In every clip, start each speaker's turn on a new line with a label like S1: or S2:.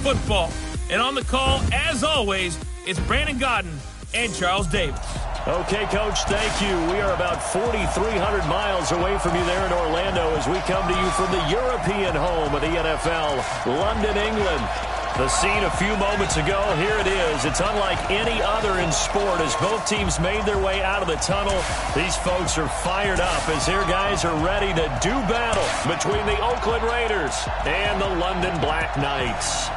S1: football. And on the call, as always, it's Brandon Gaudin and Charles Davis.
S2: Okay, Coach, thank you. We are about 4,300 miles away from you there in Orlando as we come to you from the European home of the NFL, London, England. The scene a few moments ago, here it is. It's unlike any other in sport as both teams made their way out of the tunnel. These folks are fired up as their guys are ready to do battle between the Oakland Raiders and the London Black Knights.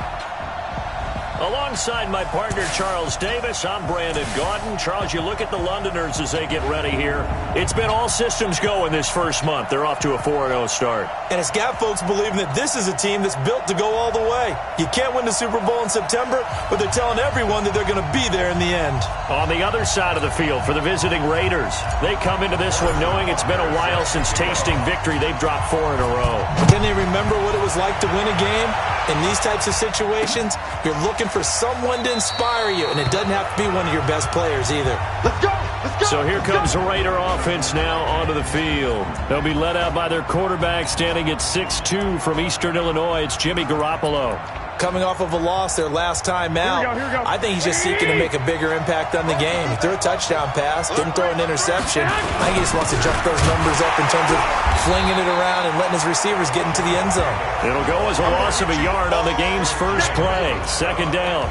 S2: Alongside my partner, Charles Davis, I'm Brandon Gaudin. Charles, you look at the Londoners as they get ready here. It's been all systems go in this first month. They're off to a 4-0 start.
S3: And it's got folks believing that this is a team that's built to go all the way. You can't win the Super Bowl in September, but they're telling everyone that they're going to be there in the end.
S2: On the other side of the field for the visiting Raiders, they come into this one knowing it's been a while since tasting victory. They've dropped 4 in a row.
S3: Can they remember what it was like to win a game? In these types of situations, you're looking for someone to inspire you, and it doesn't have to be one of your best players either.
S4: Let's go! Let's go!
S2: So here comes the Raider offense now onto the field. They'll be led out by their quarterback standing at 6'2" from Eastern Illinois. It's Jimmy Garoppolo.
S3: Coming off of a loss their last time out,
S4: Here we go.
S3: I think he's just seeking to make a bigger impact on the game. He threw a touchdown pass, didn't throw an interception. I think he just wants to jump those numbers up in terms of flinging it around and letting his receivers get into the end zone.
S2: It'll go as a loss of a yard on the game's first play. Second down.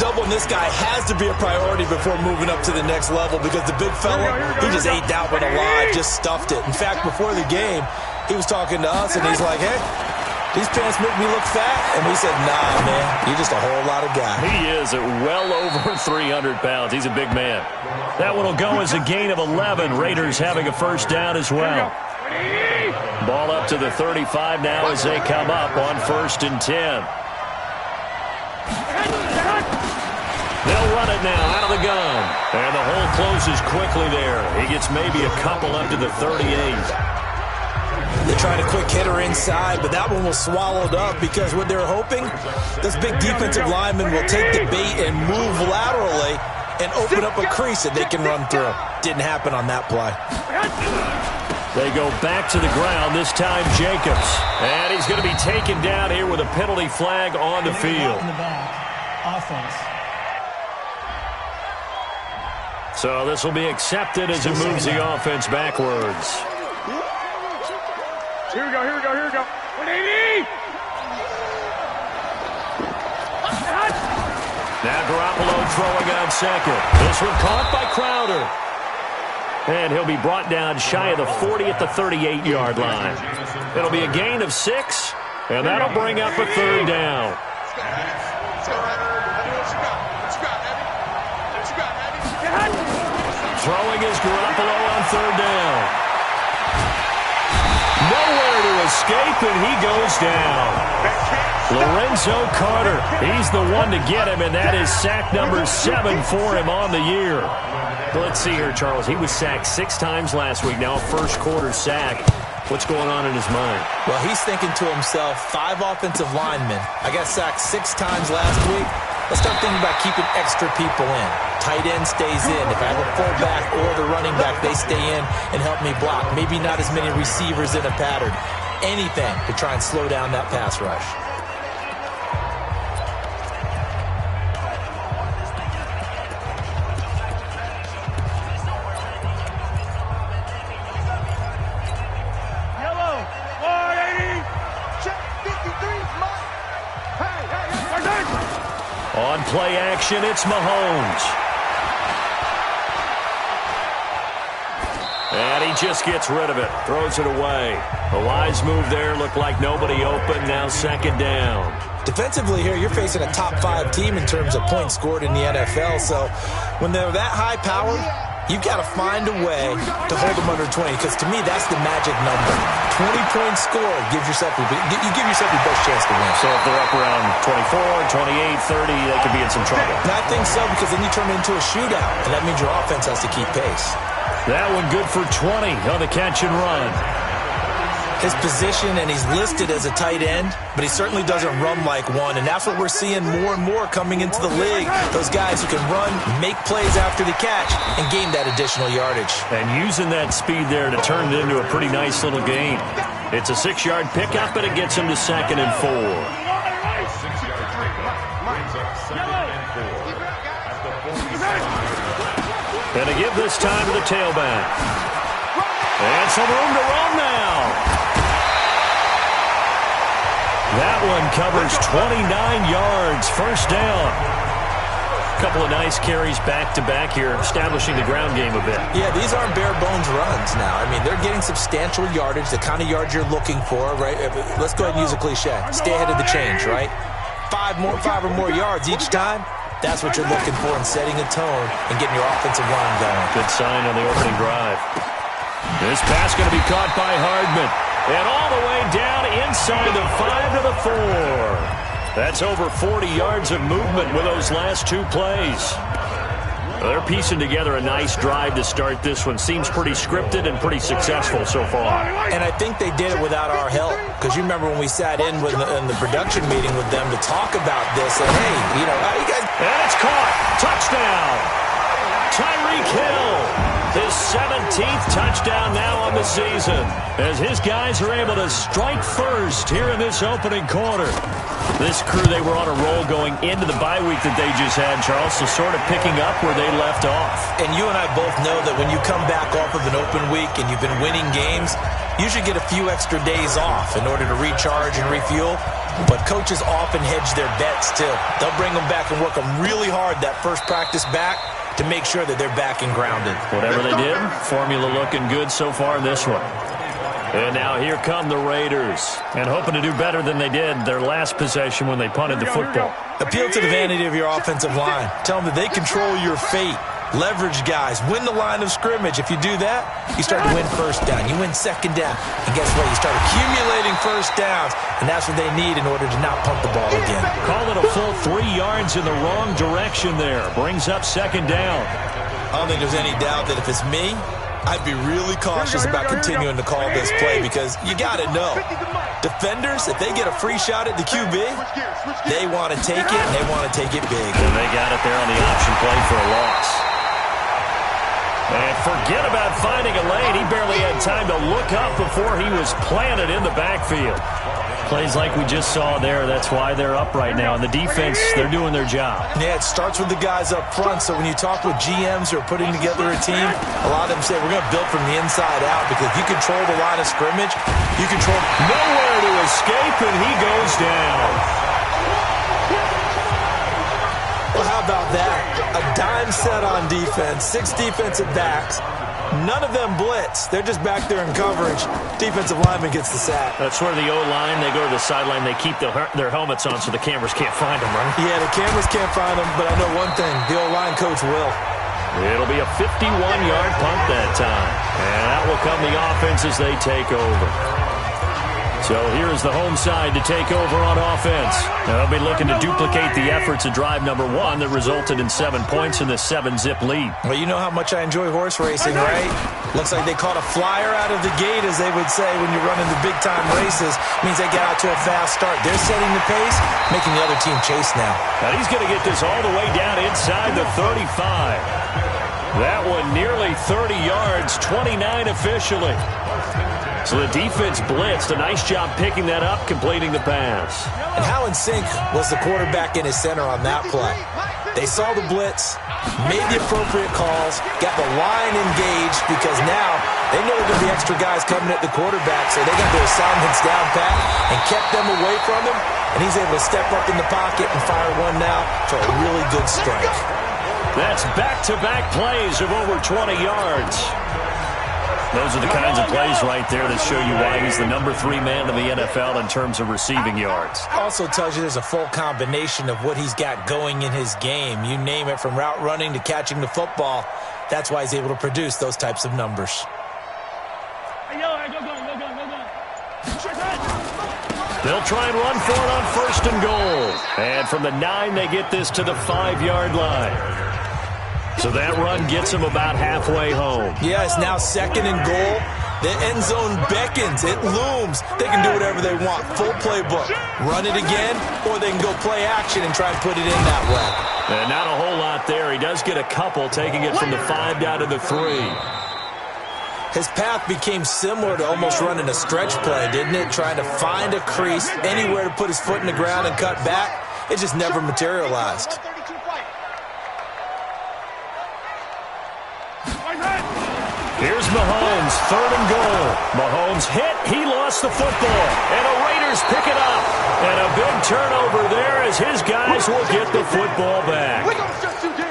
S3: Doubling this guy has to be a priority before moving up to the next level because the big fella, he just ate that one alive, just stuffed it. In fact, before the game, he was talking to us, and he's like, hey, these pants make me look fat. And we said, nah, man, you're just a whole lot of guy.
S2: He is at well over 300 pounds. He's a big man. That one will go as a gain of 11. Raiders having a first down as well. Ball up to the 35 now as they come up on 1st and 10. They'll run it now out of the gun. And the hole closes quickly there. He gets maybe a couple up to the 38.
S3: They're trying to quick hitter inside, but that one was swallowed up because what they're hoping, this big defensive lineman will take the bait and move laterally and open up a crease that they can run through. Didn't happen on that play.
S2: They go back to the ground, this time Jacobs. And he's going to be taken down here with a penalty flag on the field.
S5: Offense.
S2: So this will be accepted as it moves the offense backwards.
S4: Here we go. 180!
S2: Now Garoppolo throwing on second. This one caught by Crowder. And he'll be brought down shy of the 40 at the 38-yard line. It'll be a gain of 6, and that'll bring up a 3rd down. Throwing is Garoppolo on 3rd down. Nowhere to escape, and he goes down. Lorenzo Carter, he's the one to get him, and that is sack number 7 for him on the year. Let's see here, Charles. He was sacked 6 times last week, now a first-quarter sack. What's going on in his mind?
S3: Well, he's thinking to himself, 5 offensive linemen. I got sacked 6 times last week. Let's start thinking about keeping extra people in. Tight end stays in. If I have a fullback or the running back, they stay in and help me block. Maybe not as many receivers in a pattern. Anything to try and slow down that pass rush.
S4: Yellow! 180! Check 53!
S2: On play action, it's Mahomes. And he just gets rid of it. Throws it away. A wise move there. Looked like nobody open. Now 2nd down.
S3: Defensively here, you're facing a top 5 team in terms of points scored in the NFL. So when they're that high powered, you've got to find a way to hold them under 20. Because to me, that's the magic number. 20 points scored gives yourself your best chance to win.
S2: So if they're up around 24, 28, 30, they could be in some trouble.
S3: And I think so, because then you turn it into a shootout. And that means your offense has to keep pace.
S2: That one good for 20 on the catch and run.
S3: His position, and he's listed as a tight end, but he certainly doesn't run like one, and that's what we're seeing more and more coming into the league. Those guys who can run, make plays after the catch, and gain that additional yardage.
S2: And using that speed there to turn it into a pretty nice little gain. It's a 6-yard pickup, and it gets him to 2nd and 4. Gonna give this time to the tailback. And some room to run now. That one covers 29 yards. First down. Couple of nice carries back-to-back here, establishing the ground game a bit.
S3: Yeah, these aren't bare-bones runs now. I mean, they're getting substantial yardage, the kind of yards you're looking for, right? Let's go ahead and use a cliche. Stay ahead of the change, right? Five or more yards each time. That's what you're looking for in setting a tone and getting your offensive line going.
S2: Good sign on the opening drive. This pass going to be caught by Hardman. And all the way down inside the 5 to the 4. That's over 40 yards of movement with those last two plays. They're piecing together a nice drive to start this one. Seems pretty scripted and pretty successful so far.
S3: And I think they did it without our help. Because you remember when we sat in the production meeting with them to talk about this. And, hey, you know, how you guys...
S2: And it's caught. Touchdown. Tyreek Hill. His 17th touchdown now on the season. As his guys are able to strike first here in this opening quarter. This crew, they were on a roll going into the bye week that they just had, Charles, so sort of picking up where they left off.
S3: And you and I both know that when you come back off of an open week and you've been winning games, you should get a few extra days off in order to recharge and refuel. But coaches often hedge their bets, too. They'll bring them back and work them really hard that first practice back to make sure that they're back and grounded.
S2: Whatever they did, formula looking good so far in this one. And now here come the Raiders. And hoping to do better than they did their last possession when they punted the football.
S3: Appeal to the vanity of your offensive line. Tell them that they control your fate. Leverage guys. Win the line of scrimmage. If you do that, you start to win first down. You win second down. And guess what? You start accumulating first downs. And that's what they need in order to not punt the ball again.
S2: Call it a full 3 yards in the wrong direction there. Brings up second down.
S3: I don't think there's any doubt that if it's me, I'd be really cautious about continuing to call this play because you got to know. Defenders, if they get a free shot at the QB, they want to take it, and they want to take it big.
S2: And they got it there on the option play for a loss. And forget about finding a lane. He barely had time to look up before he was planted in the backfield. Plays like we just saw there. That's why they're up right now. And the defense, they're doing their job.
S3: Yeah, it starts with the guys up front. So when you talk with GMs who are putting together a team, a lot of them say we're going to build from the inside out because if you control the line of scrimmage, you control
S2: nowhere to escape, and he goes down.
S3: Well, how about that? A dime set on defense, 6 defensive backs. None of them blitz. They're just back there in coverage. Defensive lineman gets the sack.
S2: That's where the O-line, they go to the sideline, they keep their helmets on so the cameras can't find them, right?
S3: Yeah, the cameras can't find them, but I know one thing. The O-line coach will.
S2: It'll be a 51-yard punt that time. And that will come the offense as they take over. So here's the home side to take over on offense. They'll be looking to duplicate the efforts of drive number 1 that resulted in 7 points in the 7-zip lead.
S3: Well, you know how much I enjoy horse racing, right? Looks like they caught a flyer out of the gate, as they would say, when you're running the big-time races. Means they get out to a fast start. They're setting the pace, making the other team chase now.
S2: Now he's going to get this all the way down inside the 35. That one nearly 30 yards, 29 officially. So the defense blitzed. A nice job picking that up, completing the pass.
S3: And how in sync was the quarterback in his center on that play? They saw the blitz, made the appropriate calls, got the line engaged because now they know there are going to be extra guys coming at the quarterback, so they got their assignments down pat and kept them away from him, and he's able to step up in the pocket and fire one now for a really good strike.
S2: That's back-to-back plays of over 20 yards. Those are the kinds of plays right there that show you why he's the number 3 man in the NFL in terms of receiving yards.
S3: Also tells you there's a full combination of what he's got going in his game. You name it, from route running to catching the football. That's why he's able to produce those types of numbers.
S2: They'll try and run for it on 1st and goal. And from the 9, they get this to the 5-yard line. So that run gets them about halfway home.
S3: Yeah, it's now 2nd and goal. The end zone beckons. It looms. They can do whatever they want. Full playbook. Run it again, or they can go play action and try and put it in that way.
S2: And not a whole lot there. He does get a couple, taking it from the 5 down to the 3.
S3: His path became similar to almost running a stretch play, didn't it? Trying to find a crease, anywhere to put his foot in the ground and cut back. It just never materialized.
S2: Here's Mahomes, 3rd and goal. Mahomes hit, he lost the football, and the Raiders pick it up. And a big turnover there as his guys will get the football back.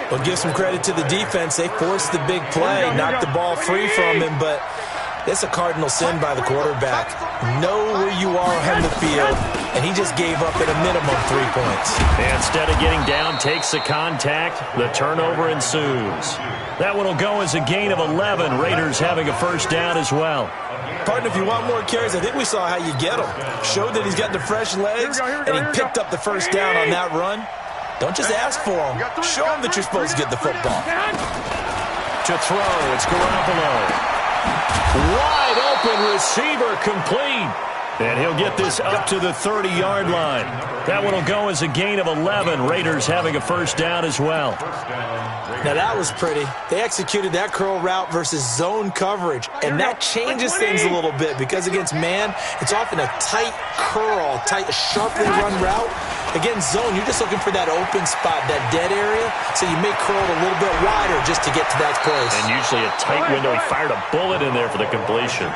S3: Well, give some credit to the defense. They forced the big play, knocked the ball free from him, but it's a cardinal sin by the quarterback. Know where you are on the field, and he just gave up at a minimum 3 points.
S2: And instead of getting down, takes the contact. The turnover ensues. That one will go as a gain of 11. Raiders having a first down as well.
S3: Partner, if you want more carries, I think we saw how you get him. Showed that he's got the fresh legs, and he picked up the first down on that run. Don't just ask for him. Show him that you're supposed to get the football.
S2: To throw, it's Garoppolo. Wide open receiver, complete. And he'll get this up to the 30-yard line. That one will go as a gain of 11. Raiders having a first down as well.
S3: Now that was pretty. They executed that curl route versus zone coverage, and that changes things a little bit because against man, it's often a tight curl, sharply run route. Against zone, you're just looking for that open spot, that dead area, so you may curl it a little bit wider just to get to that place.
S2: And usually a tight window. He fired a bullet in there for the completion.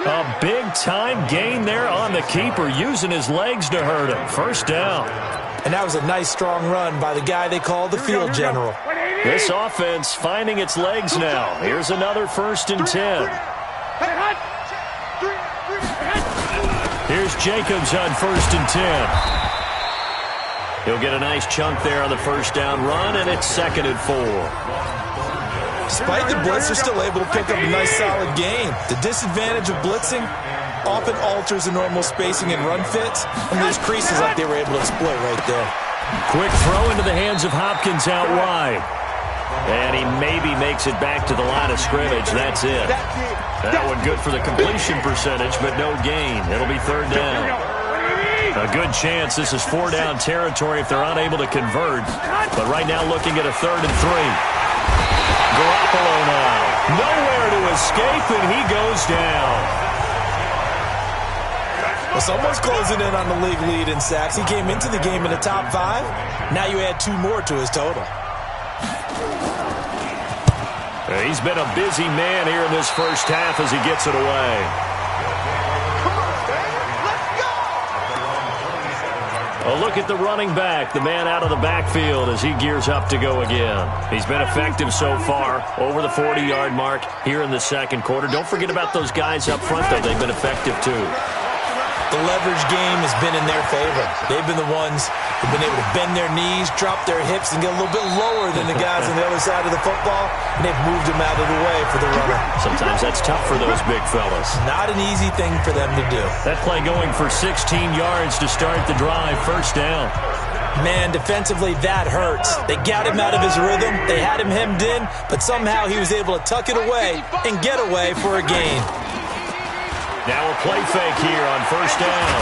S2: A big-time gain there on the keeper, using his legs to hurt him. First down.
S3: And that was a nice, strong run by the guy they call the field general.
S2: This offense finding its legs now. Here's another 1st and 10. Here's Jacobs on 1st and 10. He'll get a nice chunk there on the first down run, and it's 2nd and 4.
S3: Despite the blitz, they're still able to pick up a nice, solid gain. The disadvantage of blitzing often alters the normal spacing and run fits, and there's creases like they were able to exploit right there.
S2: Quick throw into the hands of Hopkins out wide. And he maybe makes it back to the line of scrimmage. That's it. That one good for the completion percentage, but no gain. It'll be 3rd down. A good chance this is 4-down territory if they're unable to convert. But right now looking at a 3rd and 3. Garoppolo now. Nowhere to escape, and he goes down.
S3: Well, someone's closing in on the league lead in sacks. He came into the game in the top 5. Now you add 2 more to his total.
S2: He's been a busy man here in this first half as he gets it away. A look at the running back, the man out of the backfield as he gears up to go again. He's been effective so far, over the 40-yard mark here in the second quarter. Don't forget about those guys up front, though. They've been effective, too.
S3: The leverage game has been in their favor. They've been the ones who've been able to bend their knees, drop their hips, and get a little bit lower than the guys on the other side of the football, and they've moved them out of the way for the runner.
S2: Sometimes that's tough for those big fellas.
S3: Not an easy thing for them to do.
S2: That play going for 16 yards to start the drive, first down.
S3: Man, defensively, that hurts. They got him out of his rhythm. They had him hemmed in, but somehow he was able to tuck it away and get away for a gain.
S2: Now a play fake here on first down.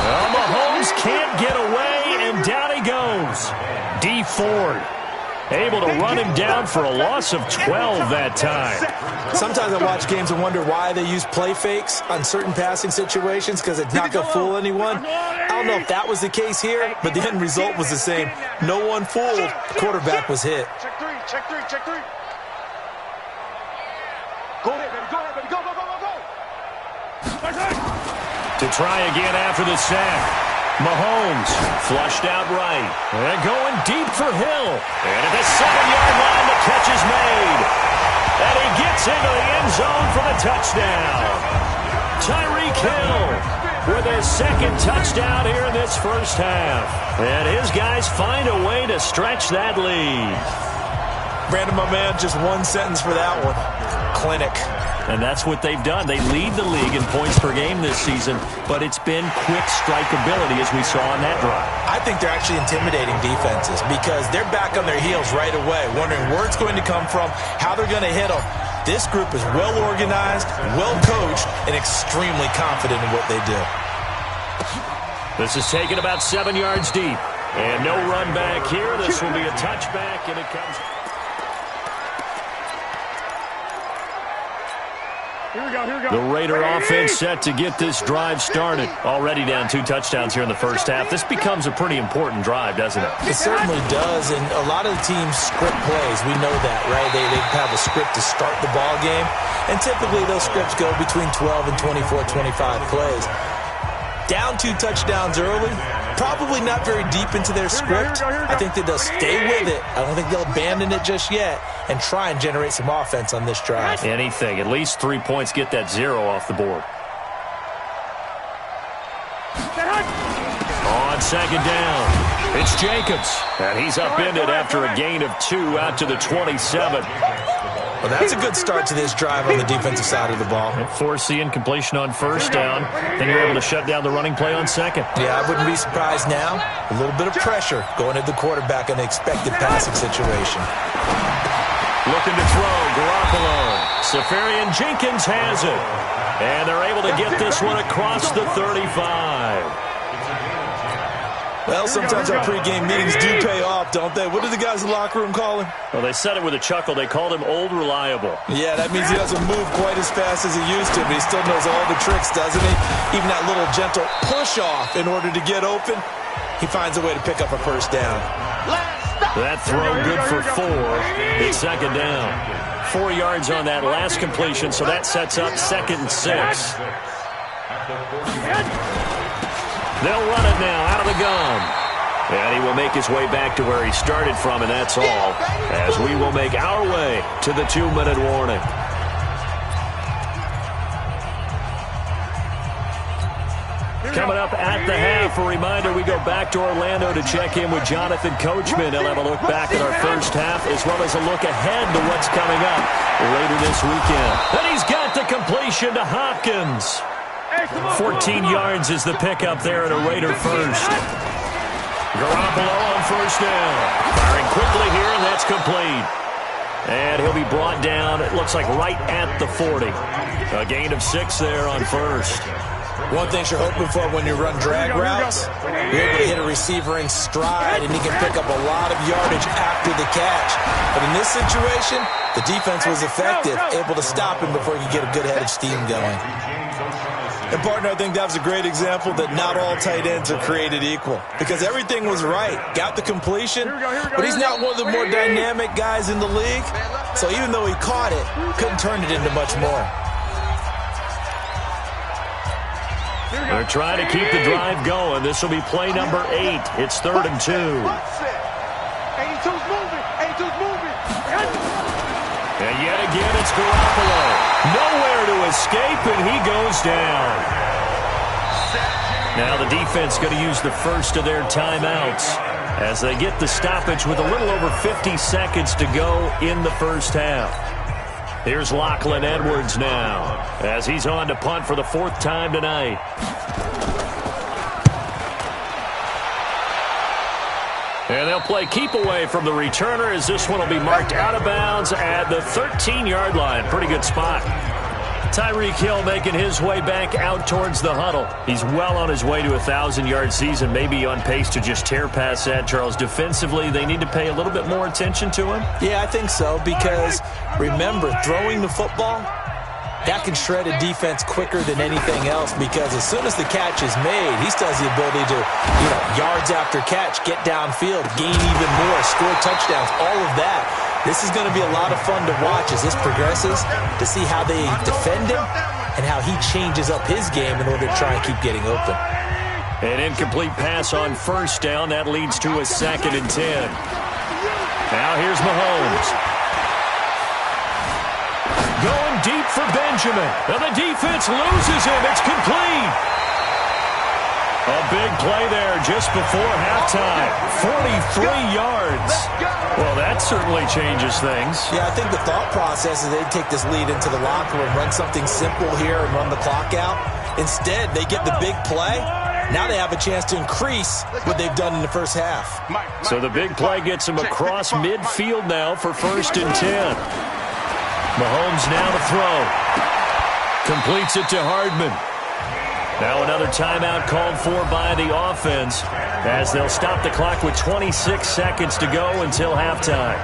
S2: Well, Mahomes can't get away, and down he goes. D. Ford able to run him down for a loss of 12 that time.
S3: Sometimes I watch games and wonder why they use play fakes on certain passing situations because it's not going to fool anyone. I don't know if that was the case here, but the end result was the same. No one fooled. The quarterback was hit.
S4: Check three, check three, check three. Go there, baby, go there, baby, go, go, go, go, go.
S2: To try again after the sack. Mahomes flushed out right. And going deep for Hill. And at the 7-yard line, the catch is made. And he gets into the end zone for the touchdown. Tyreek Hill with his second touchdown here in this first half. And his guys find a way to stretch that lead.
S3: Brandon, my man, just one sentence for that one. Clinic.
S2: And that's what they've done. They lead the league in points per game this season, but it's been quick strikeability as we saw on that drive.
S3: I think they're actually intimidating defenses because they're back on their heels right away, wondering where it's going to come from, how they're going to hit them. This group is well organized, well coached, and extremely confident in what they do.
S2: This is taken about 7 yards deep. And no run back here. This will be a touchback, and it comes... The Raider offense set to get this drive started. Already down 2 touchdowns here in the first half. This becomes a pretty important drive, doesn't it?
S3: It certainly does, and a lot of the teams script plays. We know that, right? They have a script to start the ball game, and typically those scripts go between 12 and 24, 25 plays. Down 2 touchdowns early, probably not very deep into their script. I think that they'll stay with it. I don't think they'll abandon it just yet and try and generate some offense on this drive.
S2: Anything. At least 3 points, get that 0 off the board. On second down, it's Jacobs. And he's upended after a gain of 2 out to the 27.
S3: Well, that's a good start to this drive on the defensive side of the ball.
S2: Force the incompletion on first down. Then you're able to shut down the running play on second.
S3: Yeah, I wouldn't be surprised now. A little bit of pressure going at the quarterback in an expected passing situation.
S2: Looking to throw, Garoppolo. Safarian Jenkins has it. And they're able to get this one across the 35.
S3: Well, sometimes our pregame meetings do pay off, don't they? What do the guys in the locker room call him?
S2: Well, they said it with a chuckle. They called him Old Reliable.
S3: Yeah, that means he doesn't move quite as fast as he used to, but he still knows all the tricks, doesn't he? Even that little gentle push-off in order to get open, he finds a way to pick up a first down.
S2: That throw good for 4. It's second down. 4 yards on that last completion, so that sets up 2nd and 6. They'll run it now out of the gun. And he will make his way back to where he started from, and that's all, as we will make our way to the 2-minute warning. Coming up at the half, a reminder, we go back to Orlando to check in with Jonathan Coachman. He'll have a look back at our first half as well as a look ahead to what's coming up later this weekend. And he's got the completion to Hopkins. 14 yards is the pickup there at a Raider first. Garoppolo on first down. Firing quickly here, and that's complete. And he'll be brought down, it looks like right at the 40. A gain of 6 there on first.
S3: One thing you're hoping for when you run drag routes, you're able to hit a receiver in stride, and he can pick up a lot of yardage after the catch. But in this situation, the defense was effective, able to stop him before he could get a good head of steam going. And, partner, I think that was a great example that not all tight ends are created equal. Because everything was right. Got the completion, but he's not one of the more dynamic guys in the league. So even though he caught it, couldn't turn it into much more.
S2: They're trying to keep the drive going. This will be play number 8. It's 3rd and 2.
S4: 82's moving. 82's moving.
S2: And yet again, it's Garoppolo. Nowhere to escape, and he goes down. Now the defense going to use the first of their timeouts as they get the stoppage with a little over 50 seconds to go in the first half. Here's Lachlan Edwards now as he's on to punt for the 4th time tonight. And they'll play keep away from the returner as this one will be marked out of bounds at the 13-yard line. Pretty good spot. Tyreek Hill making his way back out towards the huddle. He's well on his way to a 1,000-yard season, maybe on pace to just tear past that, Charles. Defensively, they need to pay a little bit more attention to him?
S3: Yeah, I think so, because remember, throwing the football, that can shred a defense quicker than anything else, because as soon as the catch is made, he still has the ability to, yards after catch, get downfield, gain even more, score touchdowns, all of that. This is going to be a lot of fun to watch as this progresses, to see how they defend him and how he changes up his game in order to try and keep getting open.
S2: An incomplete pass on first down. That leads to a 2nd and 10. Now here's Mahomes. Going deep for Benjamin. And the defense loses him. It's complete. A big play there just before halftime. 43 yards. Well, that certainly changes things.
S3: Yeah, I think the thought process is they take this lead into the locker room, run something simple here and run the clock out. Instead, they get the big play. Now they have a chance to increase what they've done in the first half.
S2: So the big play gets them across midfield now for 1st and 10. Mahomes now to throw. Completes it to Hardman. Now another timeout called for by the offense as they'll stop the clock with 26 seconds to go until halftime.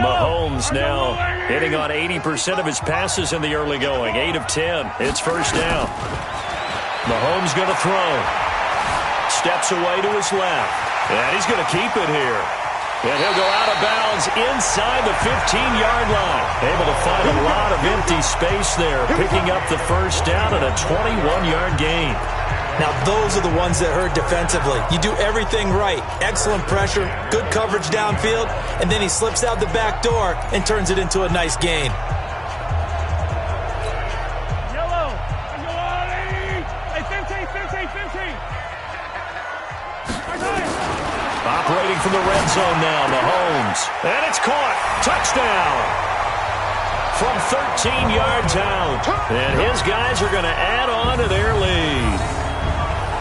S2: Mahomes now hitting on 80% of his passes in the early going. 8 of 10. It's first down. Mahomes going to throw. Steps away to his left. And he's going to keep it here. And he'll go out of bounds inside the 15-yard line. Able to find a lot of empty space there, picking up the first down and a 21-yard gain.
S3: Now, those are the ones that hurt defensively. You do everything right. Excellent pressure, good coverage downfield, and then he slips out the back door and turns it into a nice gain.
S4: Yellow. Hey, 15.
S2: Operating from the red zone now, Mahomes. And it's caught. Touchdown. From 13 yards out. And his guys are going to add on to their lead.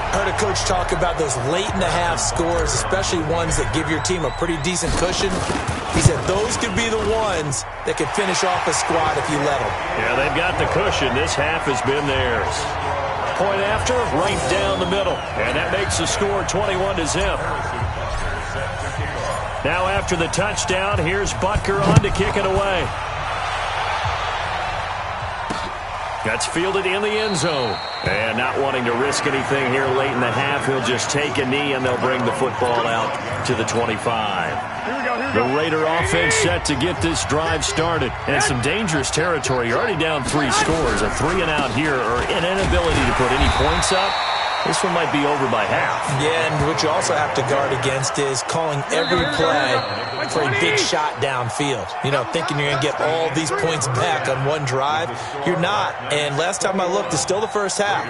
S3: Heard a coach talk about those late-in-the-half scores, especially ones that give your team a pretty decent cushion. He said those could be the ones that could finish off a squad if you let them.
S2: Yeah, they've got the cushion. This half has been theirs. Point after, right down the middle. And that makes the score 21-0. Now after the touchdown, here's Butker on to kick it away. That's fielded in the end zone. And not wanting to risk anything here late in the half, he'll just take a knee and they'll bring the football out to the 25. The Raider offense set to get this drive started. And some dangerous territory. You're already down 3 scores. A 3-and-out here or an inability to put any points up. This one might be over by half.
S3: Yeah, and what you also have to guard against is calling every play for a big shot downfield. You know, thinking you're going to get all these points back on one drive. You're not. And last time I looked, it's still the first half.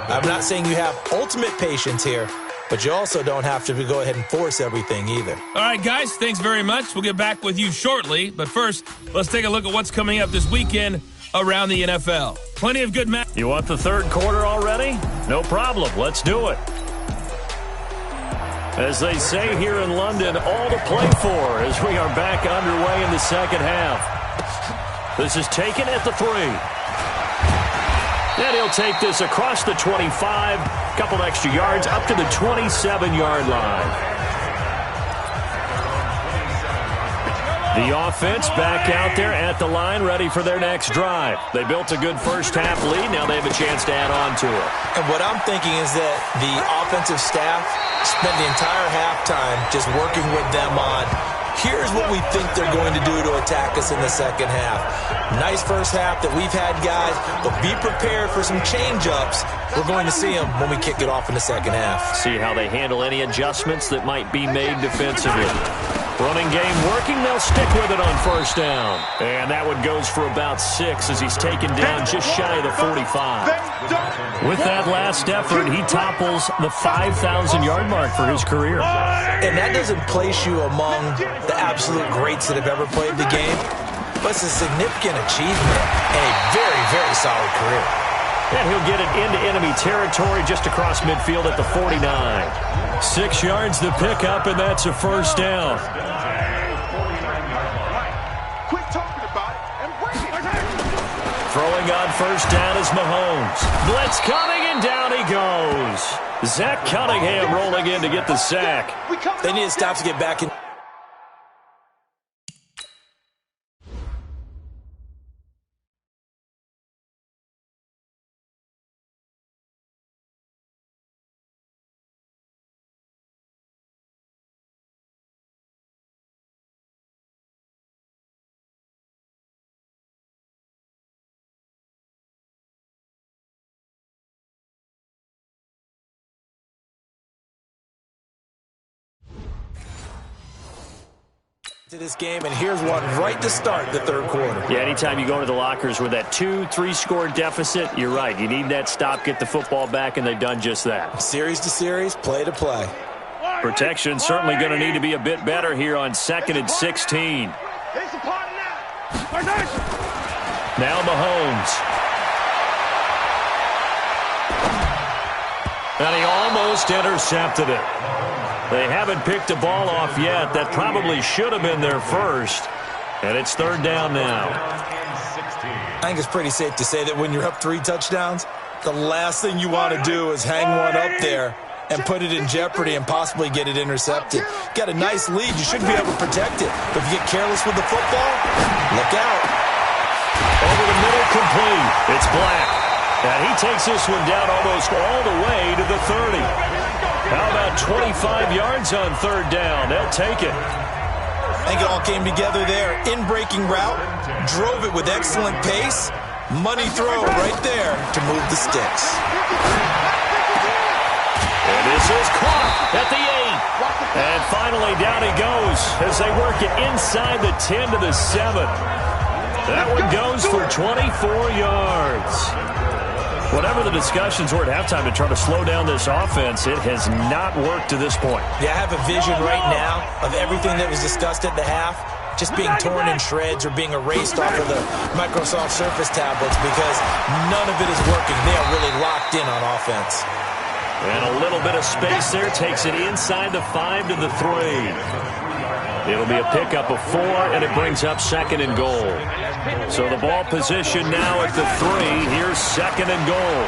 S3: I'm not saying you have ultimate patience here, but you also don't have to go ahead and force everything either.
S1: All right, guys, thanks very much. We'll get back with you shortly. But first, let's take a look at what's coming up this weekend around the NFL. Plenty of good matches.
S2: You want the third quarter already? No problem. Let's do it. As they say here in London, all to play for as we are back underway in the second half. This is taken at the 3. And he'll take this across the 25, couple extra yards up to the 27-yard line. The offense back out there at the line, ready for their next drive. They built a good first-half lead. Now they have a chance to add on to it.
S3: And what I'm thinking is that the offensive staff spent the entire halftime just working with them on, here's what we think they're going to do to attack us in the second half. Nice first half that we've had, guys, but be prepared for some change-ups. We're going to see them when we kick it off in the second half.
S2: See how they handle any adjustments that might be made defensively. Running game working, they'll stick with it on first down. And that one goes for about 6 as he's taken down just shy of the 45. With that last effort, he topples the 5,000-yard mark for his career.
S3: And that doesn't place you among the absolute greats that have ever played the game, but it's a significant achievement and a very, very solid career.
S2: And he'll get it into enemy territory just across midfield at the 49. 6 yards to pick up, and that's a first down.
S4: Quit talking about it and bring it.
S2: Throwing on first down is Mahomes. Blitz coming, and down he goes. Zach Cunningham rolling in to get the sack.
S3: They need to stop to get back in. To this game, and here's one right to start the third quarter.
S2: Yeah, anytime you go into the lockers with that 2-3 score deficit, you're right. You need that stop, get the football back, and they've done just that.
S3: Series to series, play to play.
S2: Protection certainly going to need to be a bit better here on 2nd and 16. Now Mahomes. And he almost intercepted it. They haven't picked a ball off yet. That probably should have been their first. And it's third down now.
S3: I think it's pretty safe to say that when you're up 3 touchdowns, the last thing you want to do is hang one up there and put it in jeopardy and possibly get it intercepted. Got a nice lead. You should be able to protect it. But if you get careless with the football, look out.
S2: Over the middle, complete. It's Black. And he takes this one down almost all the way to the 30. How about 25 yards on third down? They'll take it.
S3: I think it all came together there. In-breaking route, drove it with excellent pace. Money throw right there to move the sticks.
S2: And this is caught at the 8. And finally down he goes as they work it inside the 10 to the 7. That one goes for 24 yards. Whatever the discussions were at halftime to try to slow down this offense, it has not worked to this point.
S3: Yeah, I have a vision right now of everything that was discussed at the half just being torn in shreds or being erased off of the Microsoft Surface tablets because none of it is working. They are really locked in on offense.
S2: And a little bit of space there takes it inside the 5 to the 3. It'll be a pickup of 4, and it brings up 2nd and goal. So the ball position now at the 3. Here's 2nd and goal.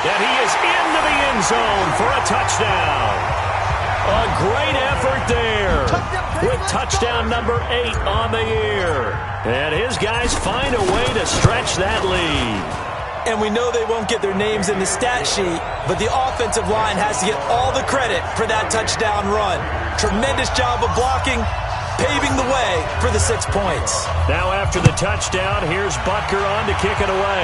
S2: And he is into the end zone for a touchdown. A great effort there with touchdown number 8 on the year. And his guys find a way to stretch that lead.
S3: And we know they won't get their names in the stat sheet, but the offensive line has to get all the credit for that touchdown run. Tremendous job of blocking, paving the way for the 6 points.
S2: Now after the touchdown, here's Butker on to kick it away.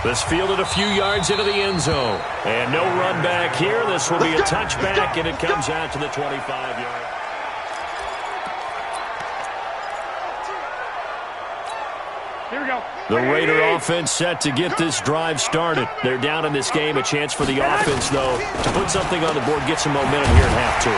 S2: This fielded a few yards into the end zone. And no run back here. This will be a touchback, and it comes out to the 25-yard.
S4: Here we go.
S2: The Raider offense set to get this drive started. They're down in this game. A chance for the offense, though, to put something on the board, get some momentum here at half 2.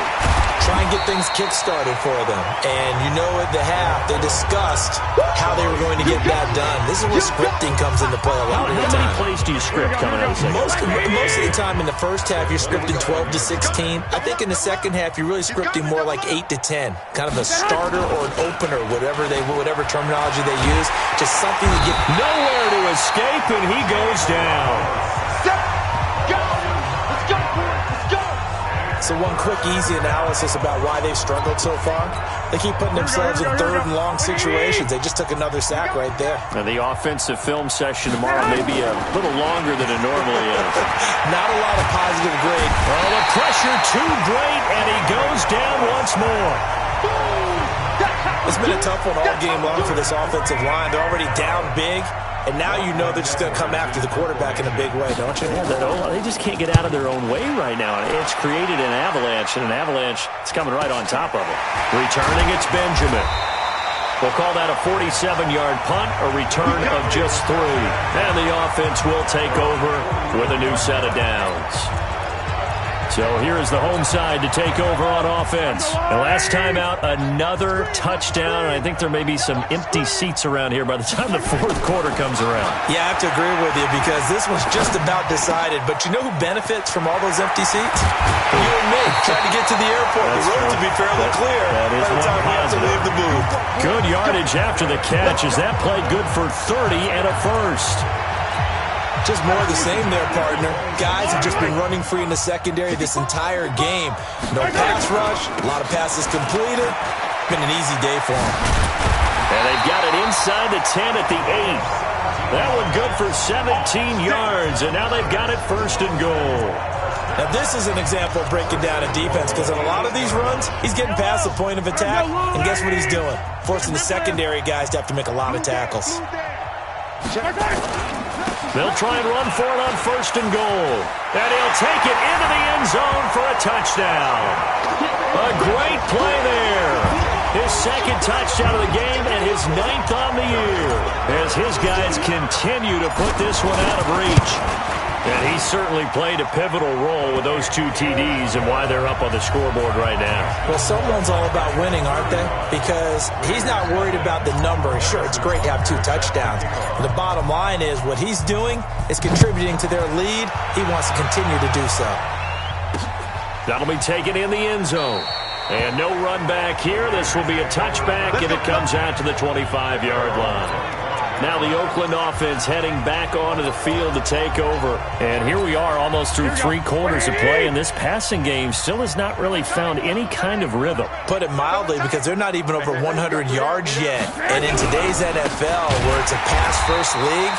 S3: Try and get things kick-started for them. And you know at the half, they discussed how they were going to get that done. This is where scripting comes into play a lot of the time.
S2: How many plays do you script coming out of the second?
S3: Most of the time in the first half, you're scripting 12 to 16. I think in the second half, you're really scripting more like 8 to 10. Kind of a starter or an opener, whatever terminology they use. Just something to get
S2: nowhere to escape, and he goes down.
S3: So one quick, easy analysis about why they've struggled so far. They keep putting themselves in third and long situations. They just took another sack right there.
S2: And the offensive film session tomorrow may be a little longer than it normally is.
S3: Not a lot of positive grade.
S2: Well, the pressure too great, and he goes down once more.
S3: It's been a tough one all game long for this offensive line. They're already down big. And now you know they're just going to come after the quarterback in a big way, don't you?
S2: Yeah, they just can't get out of their own way right now. It's created an avalanche, and an avalanche is coming right on top of it. Returning, it's Benjamin. We'll call that a 47-yard punt, a return of just 3. And the offense will take over with a new set of downs. So here is the home side to take over on offense. And last time out, another touchdown. I think there may be some empty seats around here by the time the fourth quarter comes around.
S3: Yeah, I have to agree with you because this was just about decided. But you know who benefits from all those empty seats? You and me, trying to get to the airport. The road to be fairly clear
S2: by the time we have to leave
S3: the booth.
S2: Good yardage after the catch as that played good for 30 and a first.
S3: Just more of the same there, partner. Guys have just been running free in the secondary this entire game. No pass rush, a lot of passes completed. Been an easy day for them.
S2: And they've got it inside the 10 at the 8. That one good for 17 yards, and now they've got it 1st and goal.
S3: Now this is an example of breaking down a defense because in a lot of these runs, he's getting past the point of attack, and guess what he's doing? Forcing the secondary guys to have to make a lot of tackles.
S2: They'll try and run for it on 1st and goal. And he'll take it into the end zone for a touchdown. A great play there. His 2nd touchdown of the game and his 9th on the year. As his guys continue to put this one out of reach. And he certainly played a pivotal role with those 2 TDs and why they're up on the scoreboard right now.
S3: Well, someone's all about winning, aren't they? Because he's not worried about the number. Sure, it's great to have 2 touchdowns. But the bottom line is what he's doing is contributing to their lead. He wants to continue to do so.
S2: That'll be taken in the end zone. And no run back here. This will be a touchback, and it comes out to the 25-yard line. Now the Oakland offense heading back onto the field to take over.
S6: And here we are almost through 3 quarters of play, and this passing game still has not really found any kind of rhythm.
S3: Put it mildly, because they're not even over 100 yards yet. And in today's NFL, where it's a pass-first league,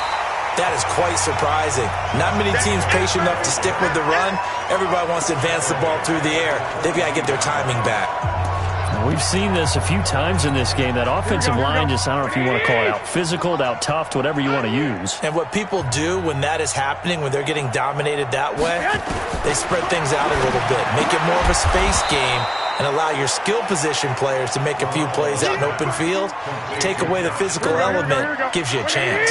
S3: that is quite surprising. Not many teams patient enough to stick with the run. Everybody wants to advance the ball through the air. They've got to get their timing back.
S6: We've seen this a few times in this game. That offensive line just, I don't know if you want to call it out physical, out tough, whatever you want to use.
S3: And what people do when that is happening, when they're getting dominated that way, they spread things out a little bit, make it more of a space game, and allow your skill position players to make a few plays out in open field. Take away the physical element, gives you a chance.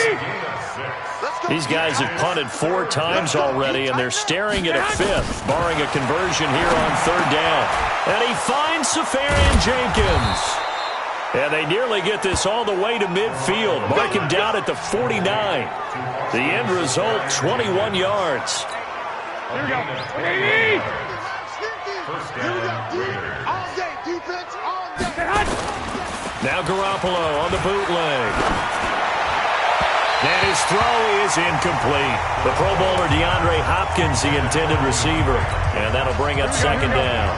S6: These guys have punted 4 times already, and they're staring at a 5th, barring a conversion here on 3rd down. And he finds Safarian Jenkins. And they nearly get this all the way to midfield. Mark him down at the 49. The end result, 21 yards.
S4: Here we go. All day, defense, all day.
S2: Now Garoppolo on the bootleg. And his throw is incomplete. The Pro Bowler DeAndre Hopkins, the intended receiver. And that'll bring up 2nd down.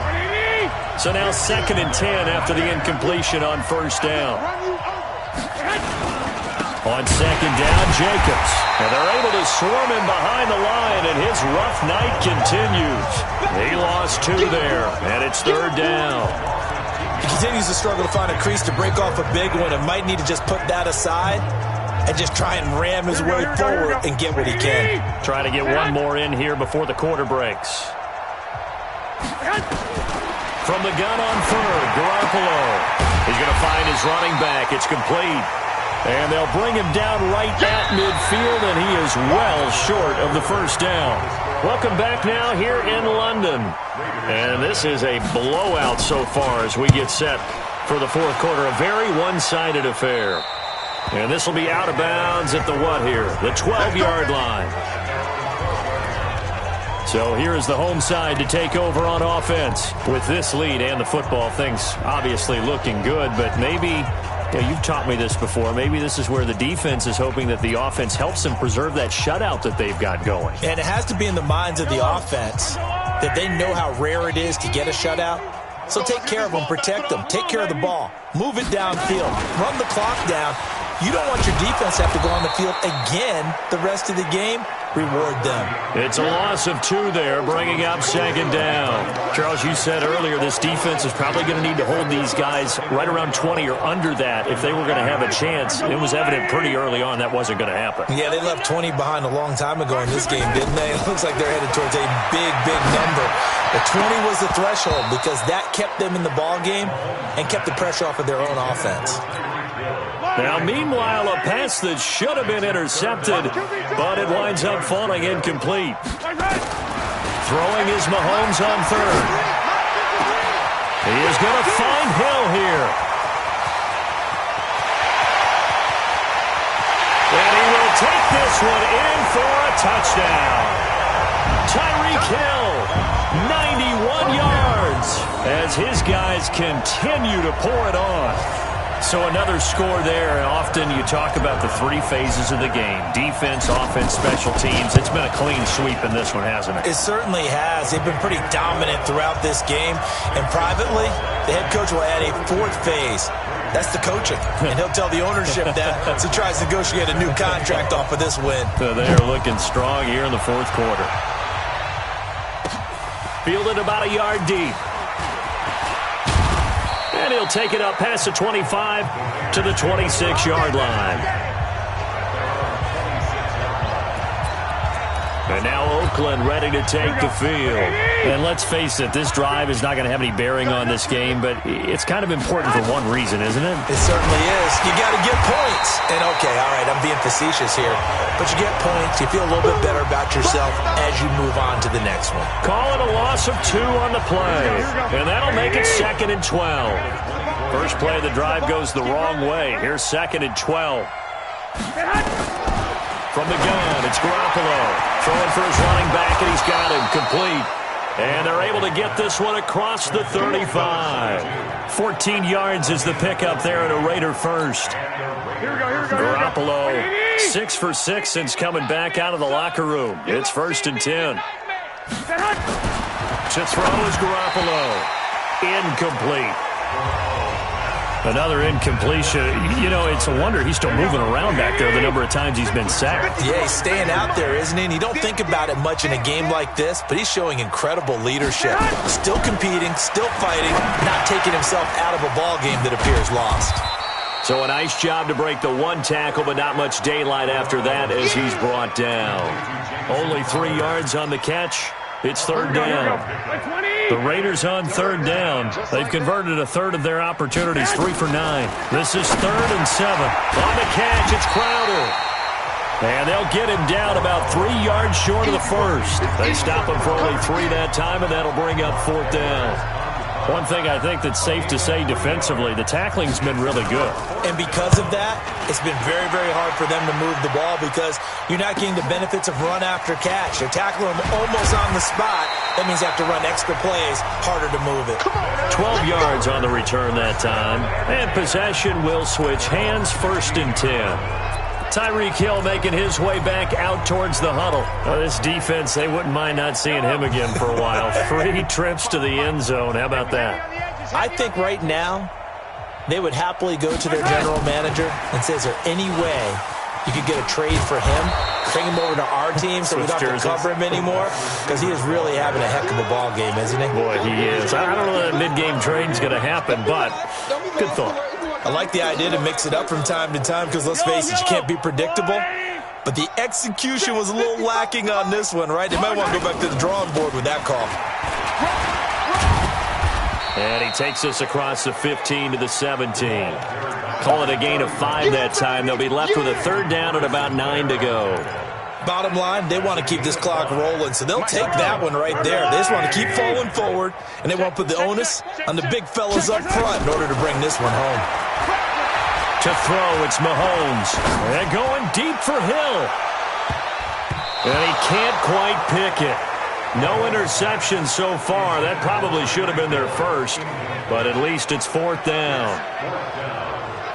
S2: So now 2nd and 10 after the incompletion on 1st down. On 2nd down, Jacobs. And they're able to swarm him behind the line, and his rough night continues. He lost 2 there, and it's 3rd down.
S3: He continues to struggle to find a crease to break off a big one, and might need to just put that aside and just try and ram his way forward and get what he can.
S6: Trying to get one more in here before the quarter breaks.
S2: From the gun on 3rd, Garoppolo. He's going to find his running back. It's complete. And they'll bring him down right at midfield, and he is well short of the 1st down. Welcome back now here in London. And this is a blowout so far as we get set for the 4th quarter. A very one-sided affair. And this will be out of bounds at the what here? The 12-yard line. So here is the home side to take over on offense. With this lead and the football, things obviously looking good, but maybe, you've taught me this before, maybe this is where the defense is hoping that the offense helps them preserve that shutout that they've got going.
S3: And it has to be in the minds of the offense that they know how rare it is to get a shutout. So take care of them, protect them, take care of the ball, move it downfield, run the clock down. You don't want your defense to have to go on the field again the rest of the game. Reward them.
S2: It's a loss of 2 there, bringing up 2nd down.
S6: Charles, you said earlier this defense is probably going to need to hold these guys right around 20 or under that if they were going to have a chance. It was evident pretty early on that wasn't going to happen.
S3: Yeah, they left 20 behind a long time ago in this game, didn't they? It looks like they're headed towards a big, big number. The 20 was the threshold because that kept them in the ball game and kept the pressure off of their own offense.
S2: Now, meanwhile, a pass that should have been intercepted, but it winds up falling incomplete. Throwing is Mahomes on 3rd. He is going to find Hill here. And he will take this one in for a touchdown. Tyreek Hill, 91 yards, as his guys continue to pour it on. So another score there, and often you talk about the 3 phases of the game. Defense, offense, special teams. It's been a clean sweep in this one, hasn't it?
S3: It certainly has. They've been pretty dominant throughout this game. And privately, the head coach will add a 4th phase. That's the coaching. And he'll tell the ownership that as he tries to negotiate a new contract off of this win.
S2: So they're looking strong here in the 4th quarter. Fielded about a yard deep. And he'll take it up past the 25 to the 26-yard line. And now Oakland ready to take the field.
S6: And let's face it, this drive is not going to have any bearing on this game, but it's kind of important for one reason, isn't it?
S3: It certainly is. You got to get points. And okay, all right, I'm being facetious here. But you get points, you feel a little bit better about yourself as you move on to the next one.
S2: Call it a loss of 2 on the play. And that'll make it 2nd and 12. First play of the drive goes the wrong way. Here's 2nd and 12. From the gun, it's Garoppolo. Throwing for his running back, and he's got him complete. And they're able to get this one across the 35.
S6: 14 yards is the pickup there at a Raider first. Garoppolo, 6 for 6 since coming back out of the locker room. It's 1st and 10. To throw is Garoppolo. Incomplete. Another incompletion. You know, it's a wonder he's still moving around back there the number of times he's been sacked.
S3: Yeah, he's staying out there, isn't he? And you don't think about it much in a game like this, but he's showing incredible leadership. Still competing, still fighting, not taking himself out of a ball game that appears lost.
S6: So a nice job to break the one tackle, but not much daylight after that as he's brought down. Only 3 yards on the catch. It's 3rd down. The Raiders on 3rd down. They've converted a third of their opportunities, 3 for 9. This is 3rd and 7. On the catch, it's Crowder. And they'll get him down about 3 yards short of the first. They stop him for only 3 that time, and that'll bring up 4th down. One thing I think that's safe to say defensively, the tackling's been really good.
S3: And because of that, it's been very, very hard for them to move the ball because you're not getting the benefits of run after catch. They're tackling them almost on the spot. That means you have to run extra plays, harder to move it.
S6: 12 yards on the return that time. And possession will switch hands, 1st and 10. Tyreek Hill making his way back out towards the huddle. This defense, they wouldn't mind not seeing him again for a while. 3 trips to the end zone. How about that?
S3: I think right now they would happily go to their general manager and say, is there any way you could get a trade for him? Bring him over to our team so we don't have to cover him anymore? Because he is really having a heck of a ball game, isn't he?
S6: Boy, he is. I don't know that mid-game trade's going to happen, but good thought.
S3: I like the idea to mix it up from time to time because, let's face it, you can't be predictable. But the execution was a little lacking on this one, right? They might want to go back to the drawing board with that call.
S6: And he takes us across the 15 to the 17. Call it a gain of 5 that time. They'll be left with a 3rd down and about 9 to go.
S3: Bottom line, they want to keep this clock rolling, so they'll take that one right there. They just want to keep falling forward, and they want to put the onus on the big fellas up front in order to bring this one home.
S6: To throw, it's Mahomes. And going deep for Hill. And he can't quite pick it. No interception so far. That probably should have been their first, but at least it's 4th down.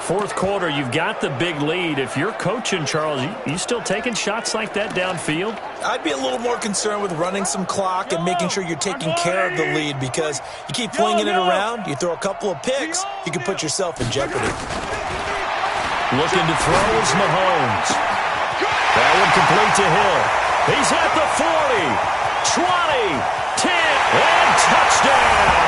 S6: 4th quarter, you've got the big lead. If you're coaching, Charles, you still taking shots like that downfield?
S3: I'd be a little more concerned with running some clock and making sure you're taking care of the lead because you keep flinging it around, you throw a couple of picks, you can put yourself in jeopardy.
S6: Looking to throw is Mahomes. That one complete to Hill. He's at the 40, 20, 10, and touchdown!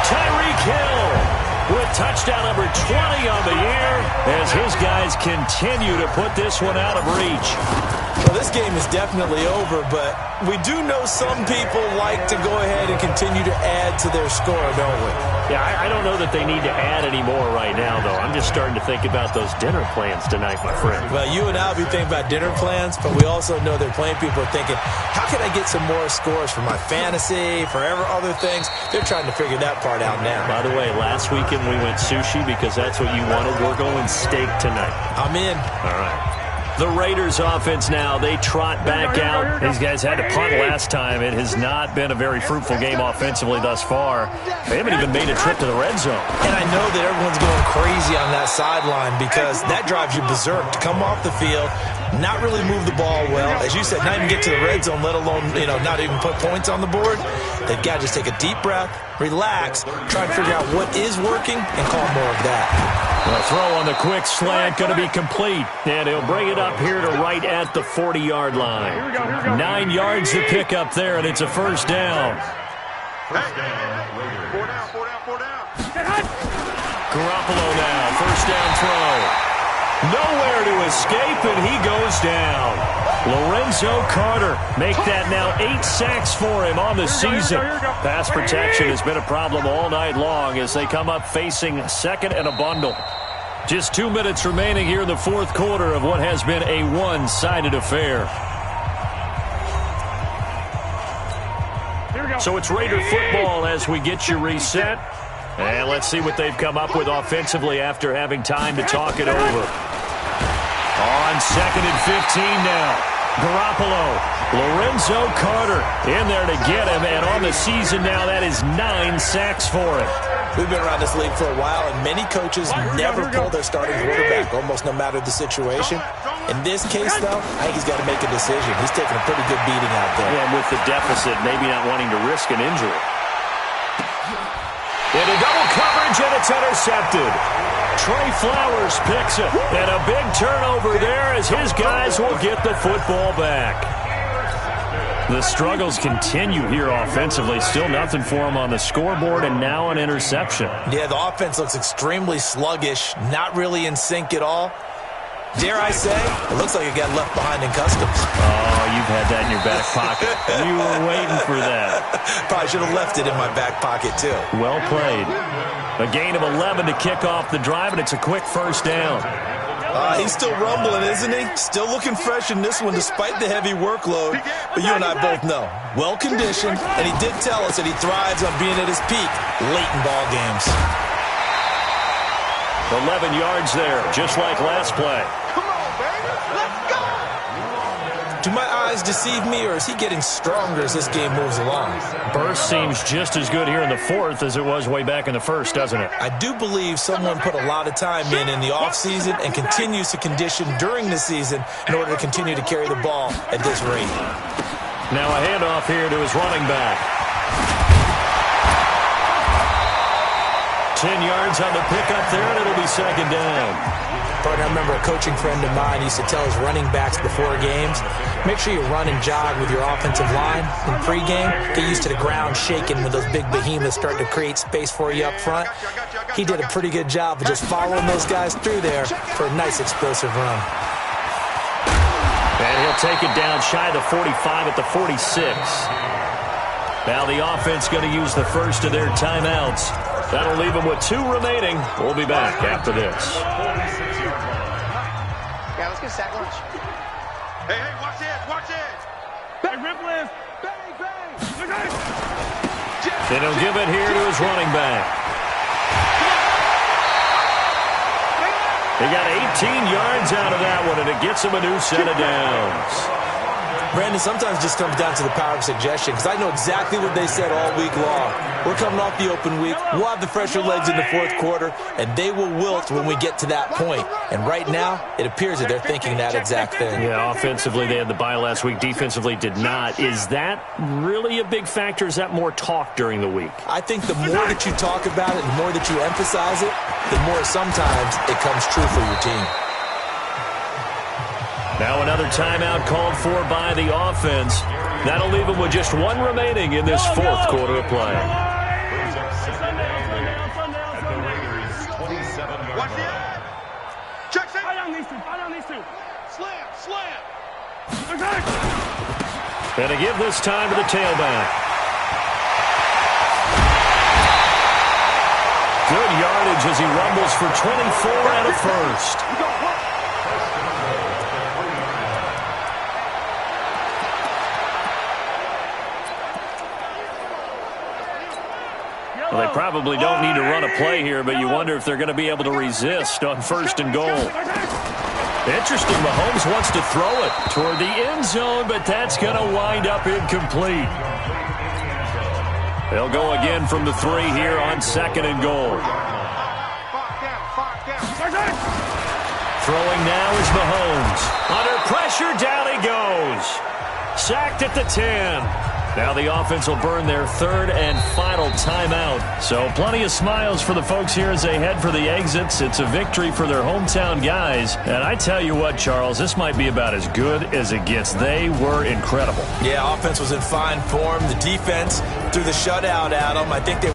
S6: Tyreek Hill with touchdown number 20 on the year as his guys continue to put this one out of reach.
S3: Well, this game is definitely over, but we do know some people like to go ahead and continue to add to their score, don't we?
S6: Yeah, I don't know that they need to add any more right now, though. I'm just starting to think about those dinner plans tonight, my friend.
S3: Well, you and I will be thinking about dinner plans, but we also know they're playing people are thinking, how can I get some more scores for my fantasy, for other things? They're trying to figure that part out now.
S6: By the way, last weekend we went sushi because that's what you wanted. We're going steak tonight.
S3: I'm in.
S6: All right. The Raiders offense now, they trot back out. These guys had to punt last time. It has not been a very fruitful game offensively thus far. They haven't even made a trip to the red zone.
S3: And I know that everyone's going crazy on that sideline because that drives you berserk to come off the field, not really move the ball well. As you said, not even get to the red zone, let alone, not even put points on the board. They've got to just take a deep breath, relax, try and figure out what is working, and call more of that.
S6: The throw on the quick slant going to be complete. And he'll bring it up here to right at the 40-yard line. 9 yards to pick up there, and it's a 1st down.
S4: Four down.
S6: Garoppolo now, 1st down throw. Nowhere to escape, and he goes down. Lorenzo Carter make that now 8 sacks for him on the season. Pass protection has been a problem all night long as they come up facing 2nd and a bundle. Just 2 minutes remaining here in the 4th quarter of what has been a one-sided affair. So it's Raider football as we get you reset. And let's see what they've come up with offensively after having time to talk it over. On 2nd and 15 now. Garoppolo Lorenzo Carter in there to get him, and on the season now, that is 9 sacks for him.
S3: We've been around this league for a while, and many coaches never pull their starting quarterback, almost no matter the situation. In this case, though, I think he's got to make a decision. He's taking a pretty good beating out there.
S6: Yeah, and with the deficit, maybe not wanting to risk an injury. Into double coverage, and it's intercepted. Trey Flowers picks it, and a big turnover there as his guys will get the football back. The struggles continue here offensively. Still nothing for them on the scoreboard, and now an interception.
S3: Yeah, the offense looks extremely sluggish, not really in sync at all. Dare I say, it looks like it got left behind in customs.
S6: Oh, you've had that in your back pocket. You were waiting for that.
S3: Probably should have left it in my back pocket, too.
S6: Well played. A gain of 11 to kick off the drive, and it's a quick first down.
S3: He's still rumbling, isn't he? Still looking fresh in this one despite the heavy workload. But you and I both know, well-conditioned, and he did tell us that he thrives on being at his peak late in ball games.
S6: 11 yards there, just like last play.
S4: Come on, baby. Let's go.
S3: Do my eyes deceive me, or is he getting stronger as this game moves along?
S6: Burst seems just as good here in the fourth as it was way back in the first, doesn't it?
S3: I do believe someone put a lot of time in the offseason and continues to condition during the season in order to continue to carry the ball at this rate.
S6: Now a handoff here to his running back. 10 yards on the pickup there, and it'll be second down.
S3: Partner, I remember a coaching friend of mine used to tell his running backs before games, make sure you run and jog with your offensive line in pregame. Get used to the ground shaking when those big behemoths start to create space for you up front. He did a pretty good job of just following those guys through there for a nice explosive run.
S6: And he'll take it down shy of the 45 at the 46. Now the offense going to use the first of their timeouts. That'll leave them with 2 remaining. We'll be back after this.
S4: Yeah, let's get sack lunch. Hey, watch it, watch it. Bang, rip lift. Bang, bang.
S6: Then he'll give it here to his running back. He got 18 yards out of that one, and it gets him a new set of downs.
S3: Brandon, sometimes it just comes down to the power of suggestion, because I know exactly what they said all week long. We're coming off the open week. We'll have the fresher legs in the fourth quarter, and they will wilt when we get to that point. And right now, it appears that they're thinking that exact thing.
S6: Yeah, offensively, they had the bye last week. Defensively, did not. Is that really a big factor? Is that more talk during the week?
S3: I think the more that you talk about it, the more that you emphasize it, the more sometimes it comes true for your team.
S6: Now another timeout called for by the offense. That'll leave them with just 1 remaining in this fourth quarter of play.
S4: Watch the end. Check it. Fight on these two. Slam, slam.
S6: And to give this time to the tailback. Good yardage as he rumbles for 24 and a first. Well, they probably don't need to run a play here, but you wonder if they're going to be able to resist on first and goal. Interesting, Mahomes wants to throw it toward the end zone, but that's going to wind up incomplete. They'll go again from the 3 here on second and goal. Throwing now is Mahomes. Under pressure, down he goes. Sacked at the 10. Now the offense will burn their 3rd and final timeout. So plenty of smiles for the folks here as they head for the exits. It's a victory for their hometown guys. And I tell you what, Charles, this might be about as good as it gets. They were incredible.
S3: Yeah, offense was in fine form. The defense threw the shutout at them. I think they